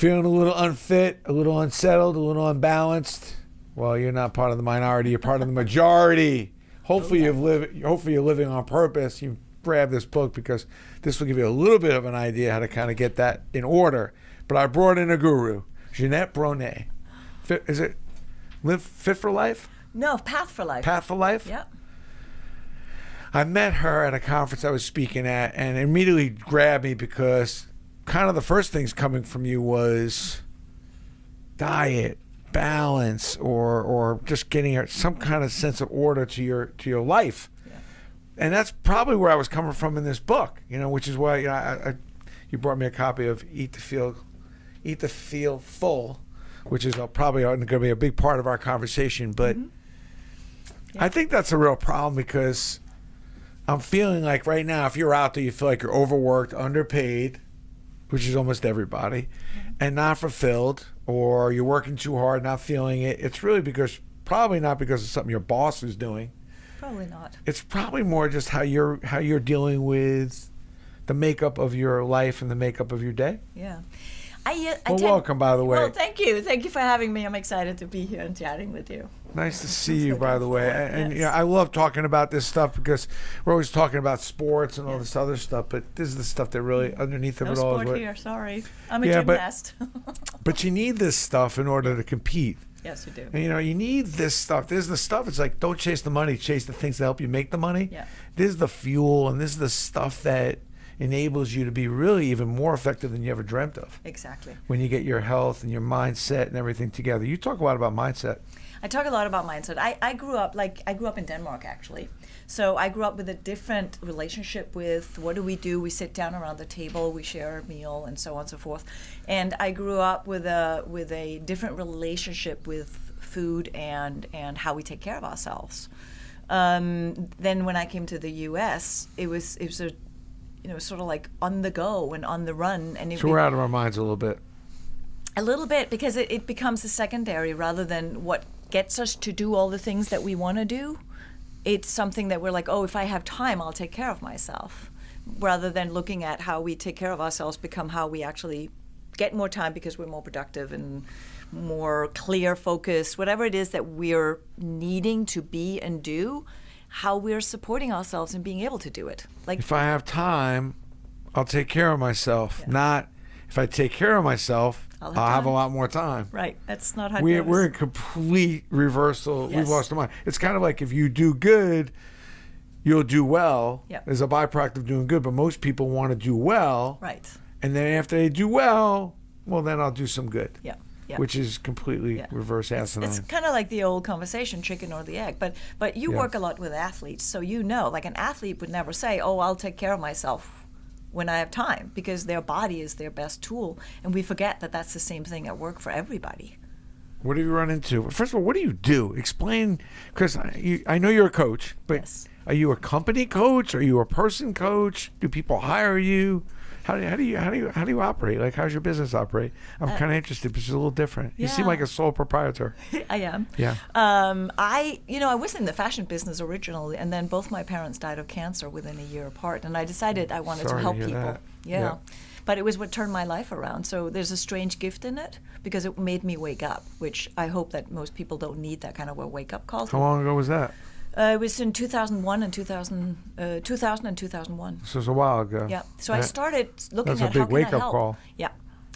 Feeling a little unfit, a little unsettled, a little unbalanced? Well, you're not part of the minority. You're part of the majority. Hopefully, hopefully you're living on purpose. You grab this book because this will give you a little bit of an idea how to kind of get that in order. But I brought in a guru, Jeanette Bronée. Is it Fit for Life? No, Path for Life. Path for Life? Yeah. I met her at a conference I was speaking at, and it immediately grabbed me because kind of the first things coming from you was diet, balance, or just getting some kind of sense of order to your life. Yeah. And that's probably where I was coming from in this book, which is why you brought me a copy of Eat to Feel Full, which is probably going to be a big part of our conversation. But I think that's a real problem because I'm feeling like right now, if you're out there, you feel like you're overworked, underpaid, which is almost everybody, and not fulfilled, or you're working too hard, not feeling it. It's really probably not because of something your boss is doing. Probably not. It's probably more just how you're dealing with the makeup of your life and the makeup of your day. Yeah. Welcome, by the way. Well, thank you. Thank you for having me. I'm excited to be here and chatting with you. Nice to see you, by the way. And I love talking about this stuff because we're always talking about sports and all this other stuff, but this is the stuff that really underneath of it all. No sport here, sorry. I'm a gymnast. But you need this stuff in order to compete. Yes, you do. And, you need this stuff. This is the stuff. It's like, don't chase the money, chase the things that help you make the money. Yeah. This is the fuel, and this is the stuff that enables you to be really even more effective than you ever dreamt of. Exactly. When you get your health and your mindset and everything together. You talk a lot about mindset. I talk a lot about mindset. I grew up in Denmark, actually. So I grew up with a different relationship with what do? We sit down around the table, we share a meal, and so on and so forth. And I grew up with a different relationship with food and how we take care of ourselves. Then when I came to the U.S., it was a sort of like on the go and on the run. And so we're out of our minds a little bit. A little bit, because it becomes a secondary rather than what gets us to do all the things that we want to do. It's something that we're like, oh, if I have time, I'll take care of myself. Rather than looking at how we take care of ourselves become how we actually get more time because we're more productive and more clear focused, whatever it is that we're needing to be and do, how we're supporting ourselves and being able to do it. Like, if I have time, I'll take care of myself. Yeah. Not if I take care of myself, I'll have a lot more time. Right. That's not how we're in complete reversal. Yes. We've lost our mind. It's kind of like if you do good, you'll do well. Yep. As a byproduct of doing good. But most people want to do well. Right. And then after they do well, then I'll do some good. Yeah. Yeah. Which is completely reverse asinine. It's kind of like the old conversation, chicken or the egg. But you work a lot with athletes, so like an athlete would never say, oh, I'll take care of myself when I have time, because their body is their best tool. And we forget that that's the same thing at work for everybody. What have you run into? First of all, what do you do? Explain, because I know you're a coach, but are you a company coach? Are you a person coach? Do people hire you? How do you operate? Like, how's your business operate? I'm kind of interested because it's a little different. You seem like a sole proprietor. I am. Yeah. I was in the fashion business originally, and then both my parents died of cancer within a year apart, and I decided I wanted to help people. That. Yeah. But it was what turned my life around. So there's a strange gift in it because it made me wake up, which I hope that most people don't need that kind of a wake-up call. How long ago was that? It was in 2001 and 2000 and 2001. So it was a while ago. Yeah. So I started looking at how can I help. That's a big wake-up call. Yeah.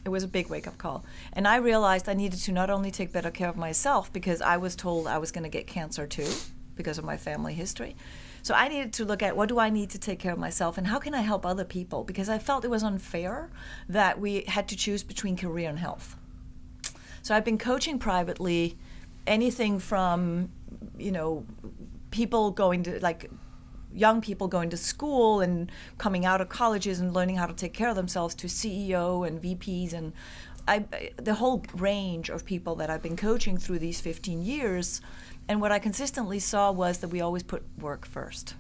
It was a big wake-up call. And I realized I needed to not only take better care of myself, because I was told I was going to get cancer too because of my family history. So I needed to look at what do I need to take care of myself and how can I help other people, because I felt it was unfair that we had to choose between career and health. So I've been coaching privately anything from, people going to, like, young people going to school and coming out of colleges and learning how to take care of themselves, to CEO and VPs and the whole range of people that I've been coaching through these 15 years. And what I consistently saw was that we always put work first.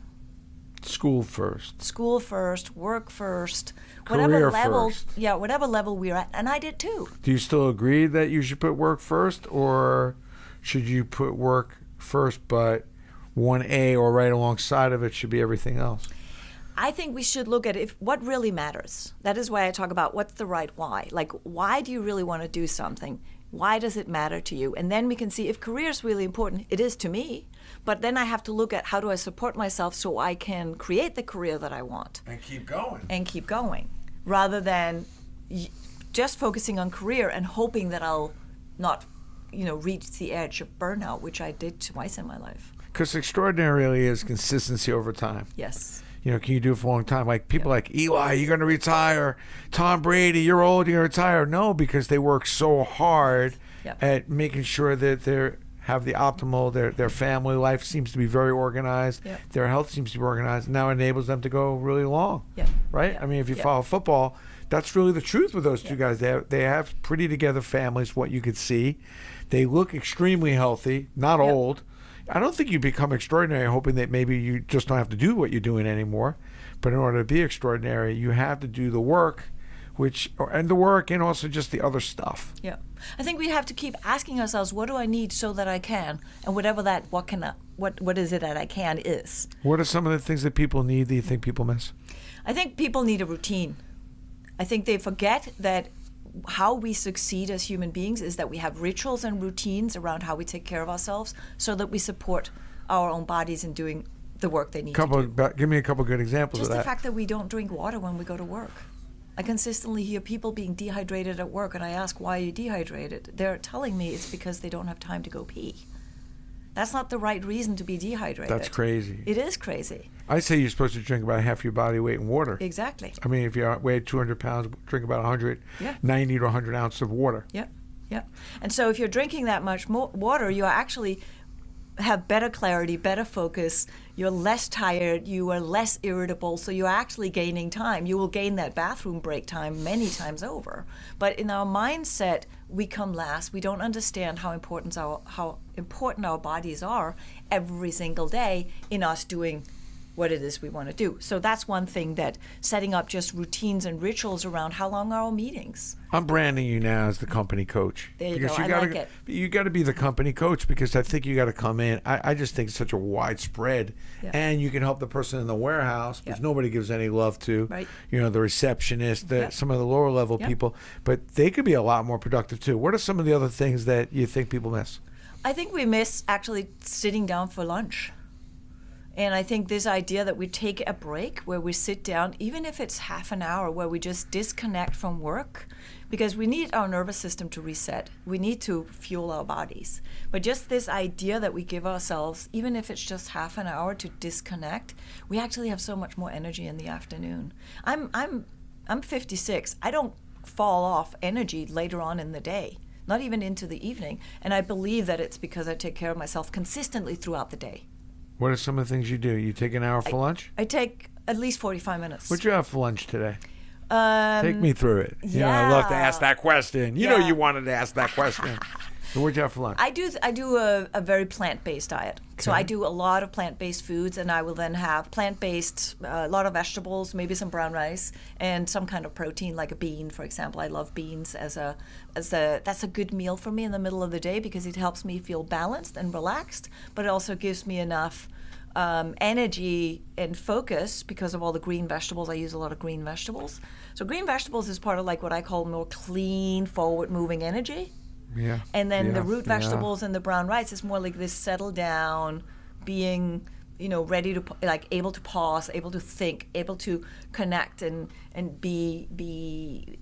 School first. School first, work first, Career whatever level. first. Yeah, whatever level we're at, and I did too. Do you still agree that you should put work first, or should you put work first, but 1A or right alongside of it should be everything else? I think we should look at what really matters. That is why I talk about what's the right why. Like, why do you really want to do something? Why does it matter to you? And then we can see if career is really important. It is to me. But then I have to look at how do I support myself so I can create the career that I want. And keep going. And keep going. Rather than just focusing on career and hoping that I'll not, reach the edge of burnout, which I did twice in my life. Because extraordinary really is consistency over time. Yes. Can you do it for a long time? Like people like Eli, you're going to retire. Tom Brady, you're old, you're going to retire. No, because they work so hard at making sure that they have the optimal, their family life seems to be very organized. Their health seems to be organized. Now enables them to go really long. Right? I mean, if you follow football, that's really the truth with those two guys. They have pretty together families, what you could see. They look extremely healthy, not old. I don't think you become extraordinary hoping that maybe you just don't have to do what you're doing anymore. But in order to be extraordinary, you have to do the work, and also just the other stuff. Yeah. I think we have to keep asking ourselves, what do I need so that I can? And whatever that, what is it that I can is. What are some of the things that people need that you think people miss? I think people need a routine. I think they forget that how we succeed as human beings is that we have rituals and routines around how we take care of ourselves so that we support our own bodies in doing the work they need to do. Give me a couple good examples Just of that. the fact that we don't drink water when we go to work. I consistently hear people being dehydrated at work, and I ask, why are you dehydrated? They're telling me it's because they don't have time to go pee. That's not the right reason to be dehydrated. That's crazy. It is crazy. I say you're supposed to drink about half your body weight in water. Exactly. I mean, if you weigh 200 pounds, drink about 90 to 100 ounces of water. Yep. And so if you're drinking that much more water, you actually have better clarity, better focus. You're less tired. You are less irritable. So you're actually gaining time. You will gain that bathroom break time many times over. But in our mindset, we come last. We don't understand how important our bodies are every single day in us doing what it is we want to do. So that's one thing, that setting up just routines and rituals around how long are our meetings. I'm branding you now as the company coach. There you go. I like it. You got to be the company coach, because I think you got to come in. I just think it's such a widespread, and you can help the person in the warehouse, which nobody gives any love to. Right. The receptionist, some of the lower level people, but they could be a lot more productive too. What are some of the other things that you think people miss? I think we miss actually sitting down for lunch. And I think this idea that we take a break where we sit down, even if it's half an hour, where we just disconnect from work, because we need our nervous system to reset. We need to fuel our bodies. But just this idea that we give ourselves, even if it's just half an hour to disconnect, we actually have so much more energy in the afternoon. I'm 56. I don't fall off energy later on in the day, not even into the evening. And I believe that it's because I take care of myself consistently throughout the day. What are some of the things you do? You take an hour for lunch? I take at least 45 minutes. What'd you have for lunch today? Take me through it. I love to ask that question. You know you wanted to ask that question. So what'd you have for lunch? I do a very plant-based diet. Okay. So I do a lot of plant-based foods, and I will then have plant-based, a lot of vegetables, maybe some brown rice, and some kind of protein, like a bean, for example. I love beans that's a good meal for me in the middle of the day, because it helps me feel balanced and relaxed, but it also gives me enough energy and focus because of all the green vegetables. I use a lot of green vegetables. So green vegetables is part of like what I call more clean, forward-moving energy. Yeah. And then the root vegetables and the brown rice is more like this settle down, being, ready to, like, able to pause, able to think, able to connect and be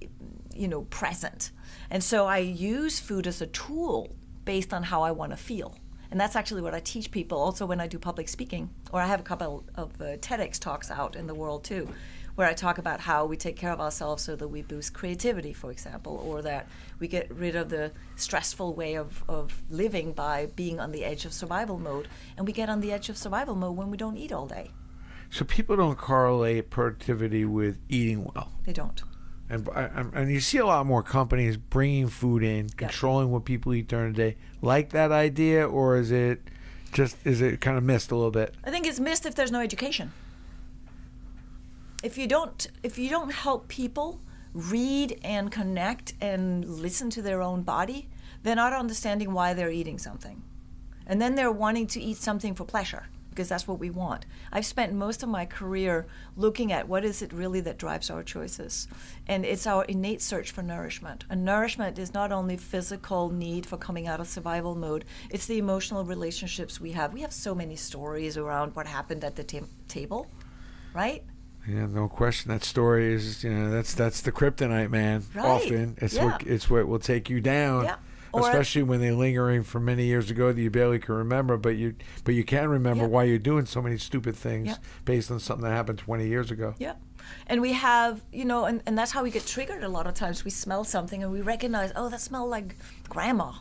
present. And so I use food as a tool based on how I want to feel. And that's actually what I teach people also when I do public speaking, or I have a couple of TEDx talks out in the world too, where I talk about how we take care of ourselves so that we boost creativity, for example, or that we get rid of the stressful way of living by being on the edge of survival mode. And we get on the edge of survival mode when we don't eat all day. So people don't correlate productivity with eating well. They don't. And you see a lot more companies bringing food in, controlling what people eat during the day. Like that idea, or is it kind of missed a little bit? I think it's missed if there's no education. If you don't help people read and connect and listen to their own body, they're not understanding why they're eating something. And then they're wanting to eat something for pleasure. because that's what we want. I've spent most of my career looking at what is it really that drives our choices. And it's our innate search for nourishment. And nourishment is not only physical need for coming out of survival mode, it's the emotional relationships we have. We have so many stories around what happened at the table, right? Yeah, no question. That story is, that's the kryptonite, man. Right. Often it's what will take you down. Yeah. Especially when they're lingering from many years ago that you barely can remember, but you can remember why you're doing so many stupid things based on something that happened 20 years ago. Yeah. And we have, and that's how we get triggered a lot of times. We smell something and we recognize, oh, that smelled like grandma.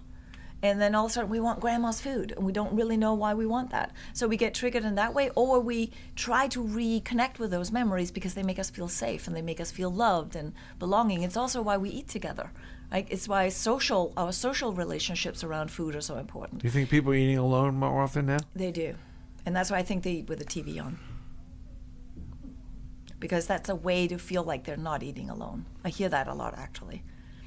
And then all of a sudden we want grandma's food and we don't really know why we want that. So we get triggered in that way, or we try to reconnect with those memories because they make us feel safe and they make us feel loved and belonging. It's also why we eat together. Right? It's why our social relationships around food are so important. Do you think people are eating alone more often now? They do. And that's why I think they eat with the TV on. Because that's a way to feel like they're not eating alone. I hear that a lot, actually.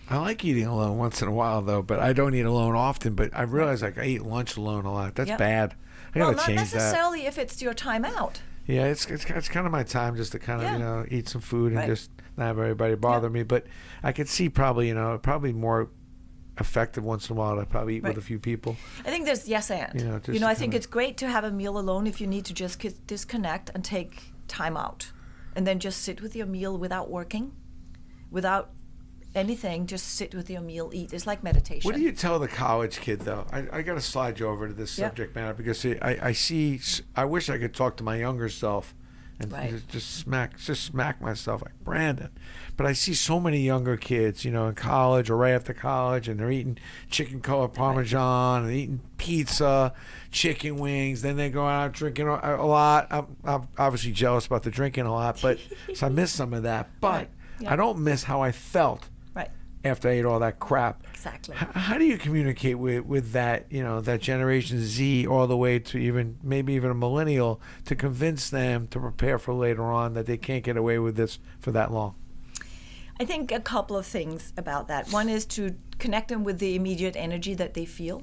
I like eating alone once in a while, though, but I don't eat alone often. But I realize I eat lunch alone a lot. That's bad. I gotta change that. Not necessarily if it's your time out. Yeah, it's kind of my time just to kind of eat some food and just not have everybody bother me. But I could see probably more effective once in a while to probably eat with a few people. I think there's yes and. I think it's great to have a meal alone if you need to just disconnect and take time out, and then just sit with your meal without working, without anything, just sit with your meal, eat. It's like meditation. What do you tell the college kid, though? I got to slide you over to this subject matter because I wish I could talk to my younger self and just smack myself like Brandon. But I see so many younger kids, in college or right after college, and they're eating chicken colored Parmesan and eating pizza, chicken wings. Then they go out drinking a lot. I'm obviously jealous about the drinking a lot, but so I miss some of that. But I don't miss how I felt after I ate all that crap. Exactly. How do you communicate with that, that Generation Z all the way to maybe even a millennial to convince them to prepare for later on that they can't get away with this for that long? I think a couple of things about that. One is to connect them with the immediate energy that they feel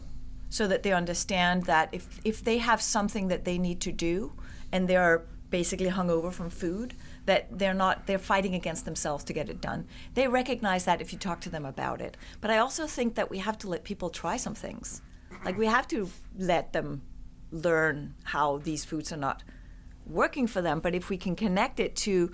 so that they understand that if they have something that they need to do and they're basically hungover from food, that they're fighting against themselves to get it done. They recognize that if you talk to them about it. But I also think that we have to let people try some things. Like we have to let them learn how these foods are not working for them. But if we can connect it to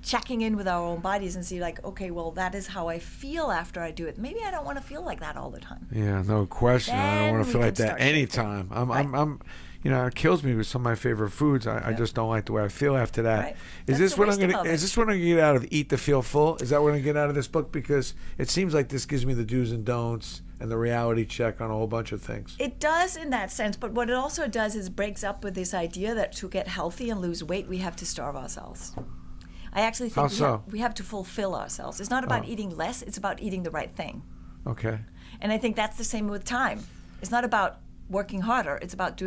checking in with our own bodies and see like, okay, well, that is how I feel after I do it. Maybe I don't want to feel like that all the time. Yeah, no question. I don't want to feel like that anytime. I'm it kills me with some of my favorite foods. I just don't like the way I feel after that. Right. Is this what I'm gonna get out of Eat to Feel Full? Is that what I'm gonna get out of this book? Because it seems like this gives me the do's and don'ts and the reality check on a whole bunch of things. It does in that sense, but what it also does is breaks up with this idea that to get healthy and lose weight, we have to starve ourselves. I actually think we have to fulfill ourselves. It's not about eating less, it's about eating the right thing. Okay. And I think that's the same with time. It's not about working harder, it's about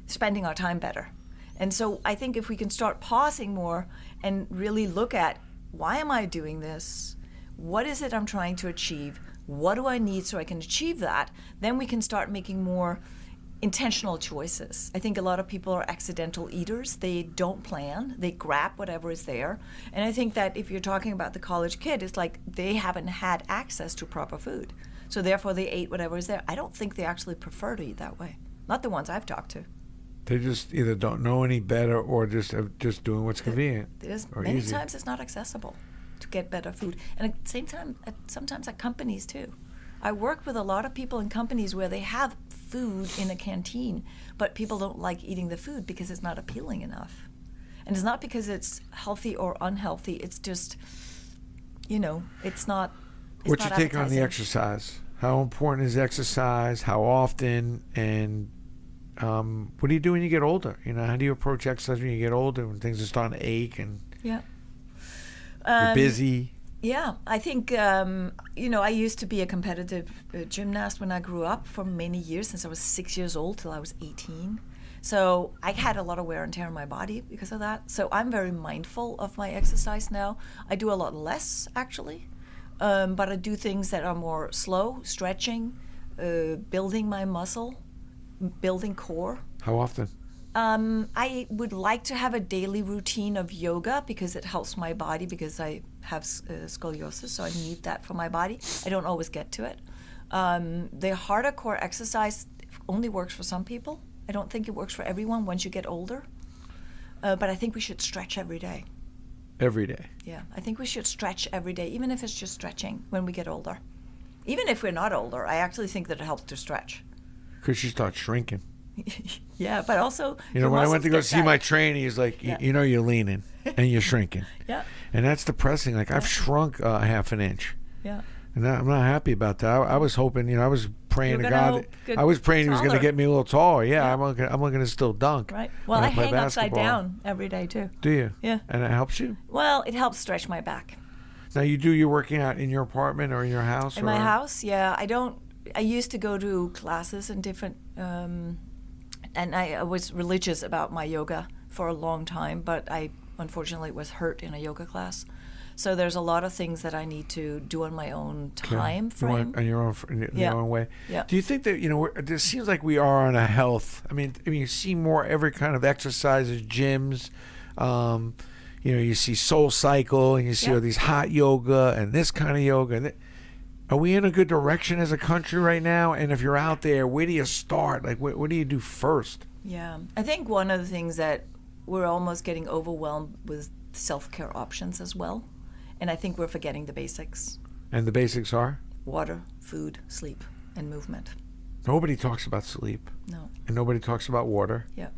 spending our time better. And so I think if we can start pausing more and really look at, why am I doing this? What is it I'm trying to achieve? What do I need so I can achieve that? Then we can start making more intentional choices. I think a lot of people are accidental eaters. They don't plan. They grab whatever is there. And I think that if you're talking about the college kid, it's like they haven't had access to proper food. So therefore they ate whatever is there. I don't think they actually prefer to eat that way. Not the ones I've talked to. They just either don't know any better or just doing what's convenient. Many easy. Times it's not accessible to get better food. And at the same time, sometimes at companies too. I work with a lot of people in companies where they have food in a canteen, but people don't like eating the food because it's not appealing enough. And it's not because it's healthy or unhealthy. It's just, it's not. What's your take on the exercise? How important is exercise? How often? And what do you do when you get older? How do you approach exercise when you get older, when things are starting to ache and you're busy? Yeah, I think, I used to be a competitive gymnast when I grew up for many years, since I was 6 years old till I was 18. So I had a lot of wear and tear on my body because of that. So I'm very mindful of my exercise now. I do a lot less, actually, but I do things that are more slow, stretching, building my muscle, building core. How often? I would like to have a daily routine of yoga because it helps my body, because I have scoliosis, so I need that for my body. I don't always get to it. The harder core exercise only works for some people. I don't think it works for everyone once you get older. But I think we should stretch every day. Every day. Yeah, I think we should stretch every day, even if it's just stretching when we get older. Even if we're not older, I actually think that it helps to stretch. Because you start shrinking. Yeah, but also, when I went to go see my trainer, he's like, you're leaning and you're shrinking. Yeah. And that's depressing. Like, I've shrunk half an inch. Yeah. And I'm not happy about that. I was hoping, I was praying to God. I was praying he was going to get me a little taller. Yeah. I'm going to still dunk. Right. Well, I hang upside down every day too. Do you? Yeah. And it helps you? Well, it helps stretch my back. Now, you do your working out in your apartment or in your house? In my house, yeah. I used to go to classes in different, and I was religious about my yoga for a long time, but I unfortunately was hurt in a yoga class. So there's a lot of things that I need to do on my own time frame. In your own way. Yeah. Do you think that, it seems like we are on a health, I mean, you see more every kind of exercises, gyms, you see Soul Cycle, and you see all these hot yoga and this kind of yoga. Are we in a good direction as a country right now? And if you're out there, where do you start? Like, what do you do first? Yeah. I think one of the things that we're almost getting overwhelmed with self-care options as well. And I think we're forgetting the basics. And the basics are? Water, food, sleep, and movement. Nobody talks about sleep. No. And nobody talks about water. Yeah.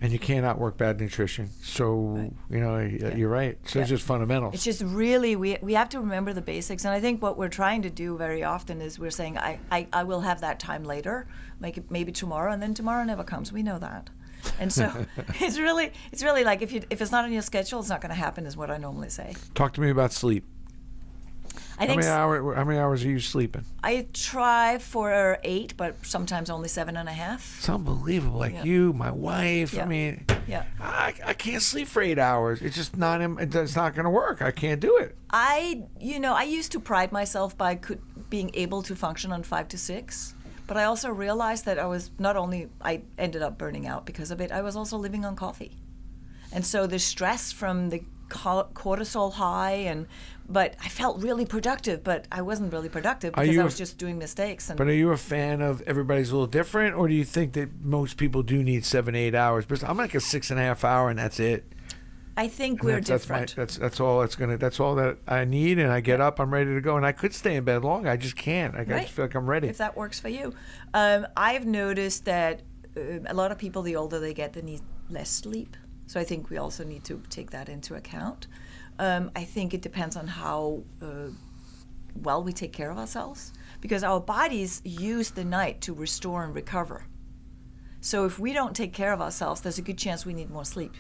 And you cannot work bad nutrition. So, you're right. So it's just fundamentals. It's just really, we have to remember the basics. And I think what we're trying to do very often is we're saying, I will have that time later, maybe tomorrow, and then tomorrow never comes. We know that. And so it's really like if it's not on your schedule, it's not going to happen, is what I normally say. Talk to me about sleep. How many hours are you sleeping? I try for 8, but sometimes only 7.5. It's unbelievable. Like you, my wife. I mean, I can't sleep for 8 hours. It's just not. It's not going to work. I can't do it. I used to pride myself by being able to function on 5 to 6. But I also realized that I ended up burning out because of it. I was also living on coffee. And so the stress from the cortisol high, but I felt really productive, but I wasn't really productive because I was just doing mistakes. But are you a fan of everybody's a little different, or do you think that most people do need 7-8 hours? Because I'm like a 6.5 hour and that's it. I think we're different. That's all that I need, and I get up, I'm ready to go, and I could stay in bed long. I just can't. I just feel like I'm ready. If that works for you, I've noticed that a lot of people, the older they get, they need less sleep. So I think we also need to take that into account. I think it depends on how well we take care of ourselves, because our bodies use the night to restore and recover. So if we don't take care of ourselves, there's a good chance we need more sleep.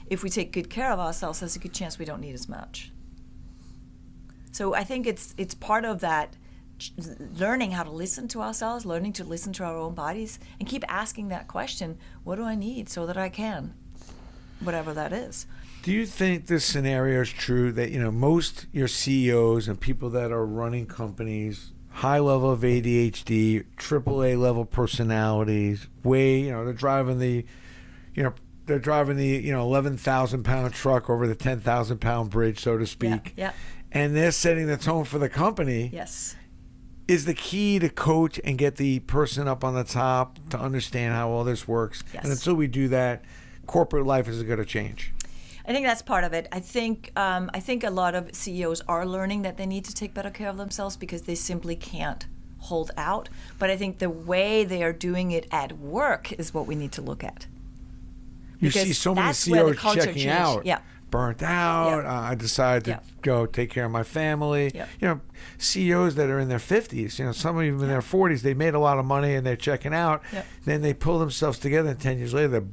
If we take good care of ourselves, there's a good chance we don't need as much. So I think it's part of that learning how to listen to ourselves, learning to listen to our own bodies, and keep asking that question, what do I need so that I can, whatever that is. Do you think this scenario is true that, most your CEOs and people that are running companies, high level of ADHD, AAA level personalities, they're driving the 11,000 pound truck over the 10,000 pound bridge, so to speak. Yeah. And they're setting the tone for the company. Yes. Is the key to coach and get the person up on the top to understand how all this works. Yes. And until we do that, corporate life isn't going to change. I think that's part of it. I think a lot of CEOs are learning that they need to take better care of themselves because they simply can't hold out. But I think the way they are doing it at work is what we need to look at. You see so many CEOs checking out, burnt out. I decided to go take care of my family. CEOs that are in their 50s, some of them in their 40s, they made a lot of money and they're checking out. Then they pull themselves together, and 10 years later they're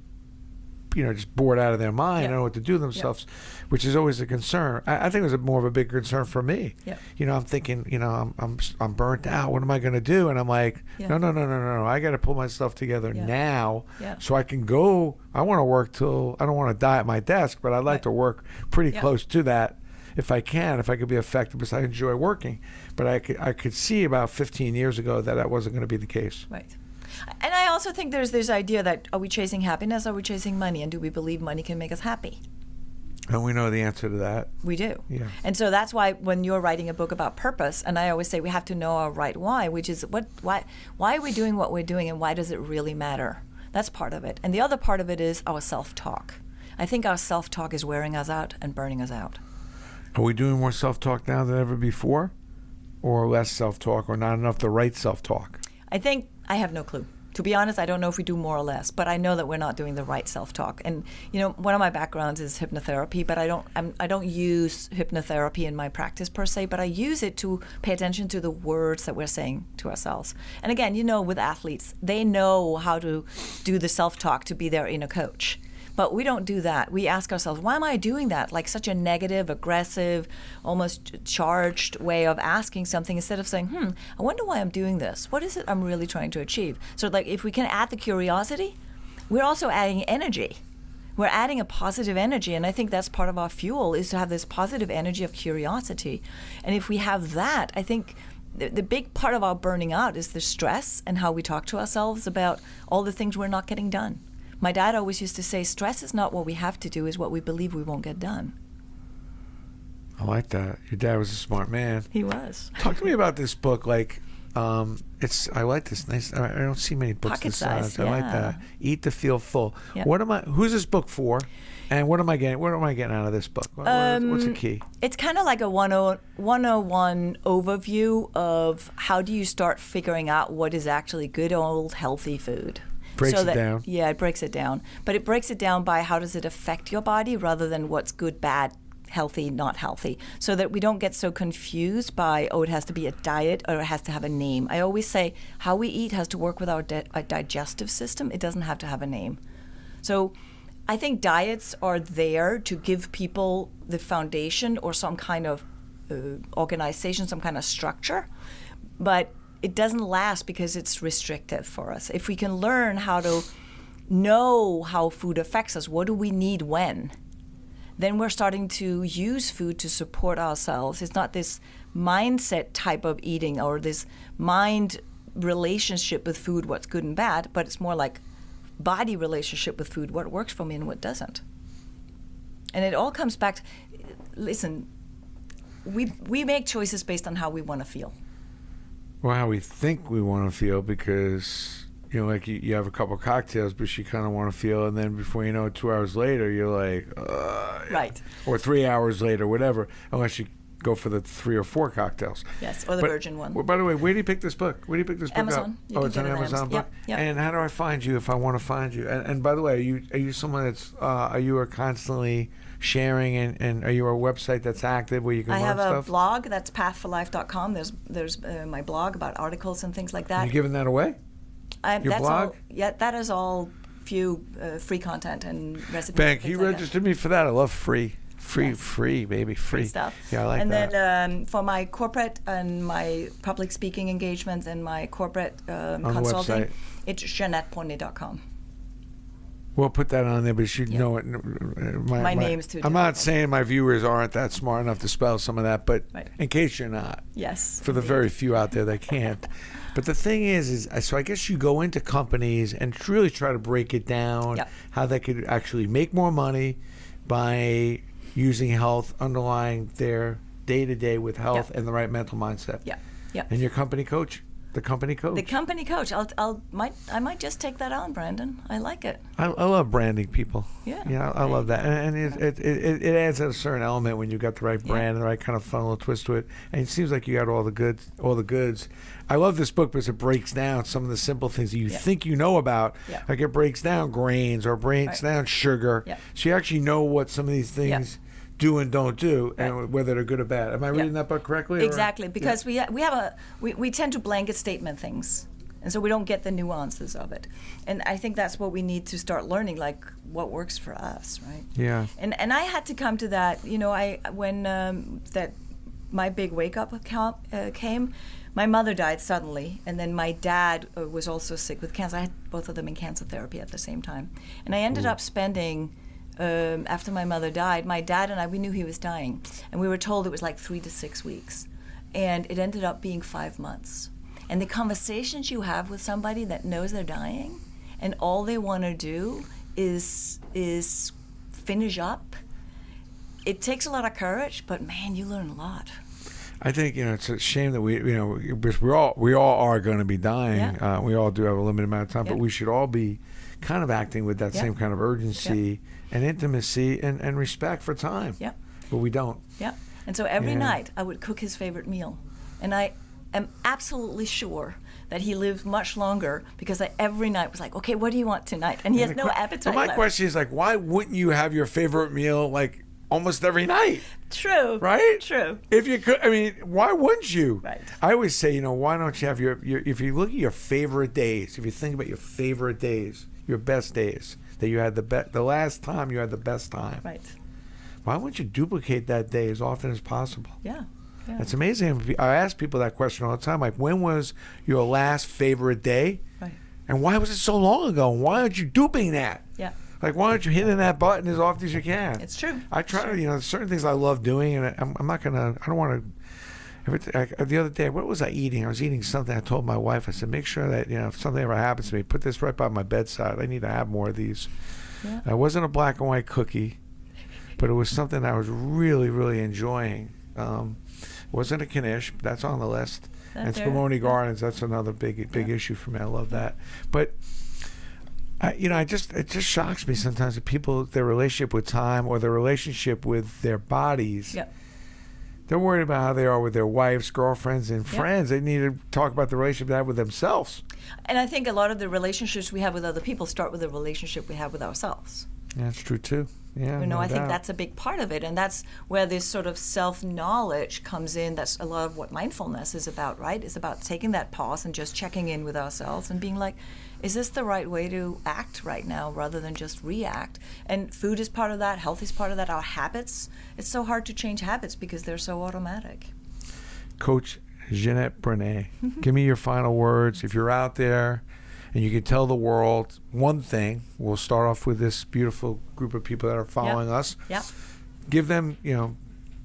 just bored out of their mind. Don't know what to do with themselves, which is always a concern. I think it was more of a big concern for me. I'm thinking, I'm burnt out. What am I going to do? And I'm like, no. I got to pull myself together now so I can go. I want to work till I don't want to die at my desk, but I'd like to work pretty close to that if I could be effective, because I enjoy working. But I could see about 15 years ago that wasn't going to be the case. Right. And I also think there's this idea that, are we chasing happiness? Are we chasing money? And do we believe money can make us happy? And we know the answer to that. We do. Yeah. And so that's why when you're writing a book about purpose, and I always say we have to know our right why, which is why are we doing what we're doing, and why does it really matter? That's part of it. And the other part of it is our self-talk. I think our self-talk is wearing us out and burning us out. Are we doing more self-talk now than ever before? Or less self-talk, or not enough the right self-talk? I think I have no clue. To be honest, I don't know if we do more or less, but I know that we're not doing the right self-talk. And one of my backgrounds is hypnotherapy, but I don't use hypnotherapy in my practice per se, but I use it to pay attention to the words that we're saying to ourselves. And again, with athletes, they know how to do the self-talk to be their inner coach. But we don't do that. We ask ourselves, why am I doing that? Like such a negative, aggressive, almost charged way of asking something, instead of saying, I wonder why I'm doing this. What is it I'm really trying to achieve? So like if we can add the curiosity, we're also adding energy. We're adding a positive energy, and I think that's part of our fuel, is to have this positive energy of curiosity. And if we have that, I think the big part of our burning out is the stress and how we talk to ourselves about all the things we're not getting done. My dad always used to say, stress is not what we have to do, is what we believe we won't get done. I like that. Your dad was a smart man. He was. Talk to me about this book. Like, I like this. Nice. I don't see many books Pocket this size. size, I like yeah. that. Eat to Feel Full. Yep. Who's this book for? And what am I getting? What am I getting out of this book? What's the key? It's kind of like a 101 overview of how do you start figuring out what is actually good old healthy food. Breaks it down. Yeah, it breaks it down. But it breaks it down by how does it affect your body rather than what's good, bad, healthy, not healthy. So that we don't get so confused by, it has to be a diet or it has to have a name. I always say how we eat has to work with our digestive system. It doesn't have to have a name. So I think diets are there to give people the foundation or some kind of organization, some kind of structure. But it doesn't last because it's restrictive for us. If we can learn how to know how food affects us, what do we need when, then we're starting to use food to support ourselves. It's not this mindset type of eating or this mind relationship with food, what's good and bad, but it's more like body relationship with food, what works for me and what doesn't. And it all comes back to, listen, we make choices based on how we want to feel. Well, how we think we want to feel, because like you have a couple cocktails, but you kind of want to feel, and then before you know it, 2 hours later, you're like, right, or 3 hours later, whatever. Unless you go for the 3 or 4 cocktails. Yes, or the virgin one. By the way, where do you pick this book? Where do you pick this book Amazon. up? It's an Amazon book. Yep. And how do I find you if I want to find you? And by the way, are you someone that's are you constantly sharing, and are you a website that's active where you can learn stuff? I have a blog that's pathforlife.com. There's my blog about articles and things like that. Are you giving that away? Your that's blog? All, yeah, that is all few free content and recipes. Ben, can you register me for that? I love free. Yes. Free, baby, free stuff. Yeah, I like and that. And then for my corporate and my public speaking engagements and my corporate consulting, website. it's JeanetteBronée.com. We'll put that on there, but you know it. My name's too I'm not difficult. saying my viewers aren't that smart enough to spell some of that, but Right. in case you're not. Yes. For the very few out there that can't. But the thing is so I guess you go into companies and really try to break it down, Yep. how they could actually make more money by using health underlying their day-to-day with health Yep. and the right mental mindset. Yeah. Yeah. And your company coach? The company coach? The company coach. I might just take that on, Brandon. I like it. I love branding people. Yeah. Yeah, I love that. And it adds a certain element when you got the right brand and the right kind of funnel twist to it. And it seems like you got all the goods. I love this book because it breaks down some of the simple things that you think you know about. Yeah. Like it breaks down grains or breaks down sugar. Yeah. So you actually know what some of these things do and don't do, and whether they're good or bad. Am I reading that book correctly? Exactly, because we tend to blanket statement things, and so we don't get the nuances of it. And I think that's what we need to start learning, like what works for us, right? Yeah. And I had to come to that. When that my big wake up came. My mother died suddenly, and then my dad was also sick with cancer. I had both of them in cancer therapy at the same time, and I ended up spending. After my mother died, my dad and I, we knew he was dying, and we were told it was like 3 to 6 weeks, and it ended up being 5 months. And the conversations you have with somebody that knows they're dying and all they want to do is finish up, it takes a lot of courage, but man, you learn a lot. I think it's a shame that because we all are going to be dying. Yeah. We all do have a limited amount of time, Yeah. but we should all be kind of acting with that Yeah. same kind of urgency and intimacy and respect for time. Yeah. But we don't. Yeah. And so every Yeah. night I would cook his favorite meal, and I am absolutely sure that he lived much longer because I every night was like, okay, what do you want tonight? And he has no appetite So my left. question is like, why wouldn't you have your favorite meal like almost every night? True. Right? True. If you could, I mean, why wouldn't you? Right. I always say, why don't you have your if you look at your favorite days, if you think about your favorite days, your best days, that you had the last time you had the best time. Right. Why wouldn't you duplicate that day as often as possible? Yeah. Yeah. It's amazing. I ask people that question all the time, like, when was your last favorite day? Right. And why was it so long ago? Why aren't you duping that? Yeah. Like, why aren't you hitting that button as often as you can? It's true. I try to, there's certain things I love doing, and I'm not going to, I don't want to. The other day, what was I eating? I was eating something. I told my wife, I said, make sure that, if something ever happens to me, put this right by my bedside. I need to have more of these. Yeah. It wasn't a black and white cookie, but it was something I was really, really enjoying. Wasn't a Knish, but that's on the list. And Spumoni Gardens, that's another big issue for me. I love that. But it just shocks me sometimes that people, their relationship with time or their relationship with their bodies, they're worried about how they are with their wives, girlfriends, and friends. They need to talk about the relationship they have with themselves. And I think a lot of the relationships we have with other people start with the relationship we have with ourselves. Yeah, that's true too. Yeah, I think doubt. that's a big part of it, and that's where this sort of self-knowledge comes in. That's a lot of what mindfulness is about, right? It's about taking that pause and just checking in with ourselves and being like, is this the right way to act right now rather than just react? And food is part of that, health is part of that, our habits. It's so hard to change habits because they're so automatic. Coach Jeanette Bronée, give me your final words. If you're out there and you can tell the world one thing, we'll start off with this beautiful group of people that are following us. Yeah. Give them,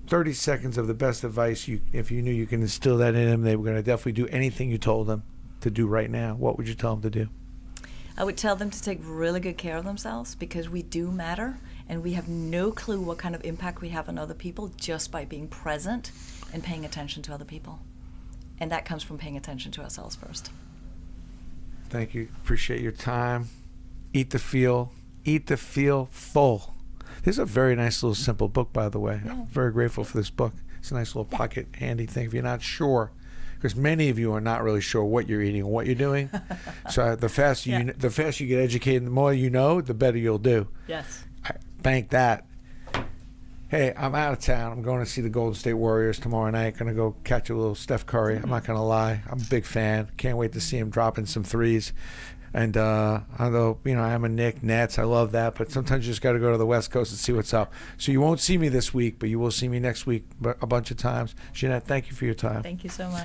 30 seconds of the best advice. If you knew you can instill that in them, they were going to definitely do anything you told them to do right now. What would you tell them to do? I would tell them to take really good care of themselves because we do matter and we have no clue what kind of impact we have on other people just by being present and paying attention to other people. And that comes from paying attention to ourselves first. Thank you. Appreciate your time. Eat to feel full. This is a very nice little simple book, by the way. Yeah. I'm very grateful for this book. It's a nice little pocket handy thing if you're not sure, because many of you are not really sure what you're eating or what you're doing. So the faster you get educated, the more you know, the better you'll do. Yes. I bank that. Hey, I'm out of town. I'm going to see the Golden State Warriors tomorrow night. Going to go catch a little Steph Curry. I'm not going to lie. I'm a big fan. Can't wait to see him dropping some threes. And although, I'm a Knicks, Nets, I love that. But sometimes you just got to go to the West Coast and see what's up. So you won't see me this week, but you will see me next week a bunch of times. Jeanette, thank you for your time. Thank you so much.